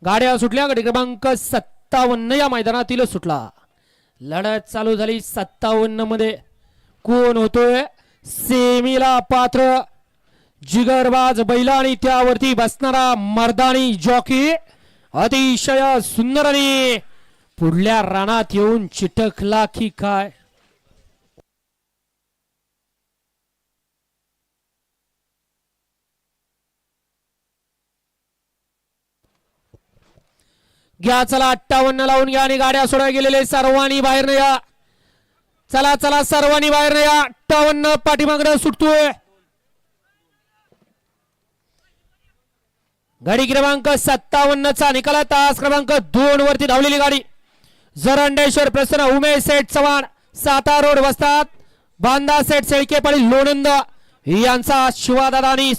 गाड्या सुटल्या. गडी क्रमांक 57 या मैदानातील सुटला. लढत चालू झाली 57 मध्ये. कोण होतोय सेमीला पात्र? जिगरबाज बैला आणि त्यावरती बसणारा मर्दानी जॉकी अतिशय सुंदर आणि पुढल्या रानात येऊन चिटकला की काय? घ्या चला 58 लावून घ्या आणि गाड्या सोडा गेलेले सर्वांनी बाहेर या. चला चला सर्वांनी बाहेर या. 58 पाठीमागडे सुटतोय. गाडी क्रमांक 57 चा निकाल. तास क्रमांक 2 वरती धावलेली गाडी जरंडेश्वर प्रसन्न उमेश सेठ चव्हाण सातारा रोड वस्तात बांदा सेठ शेळके पाटील लोणंद यांचा शिवादादा आणि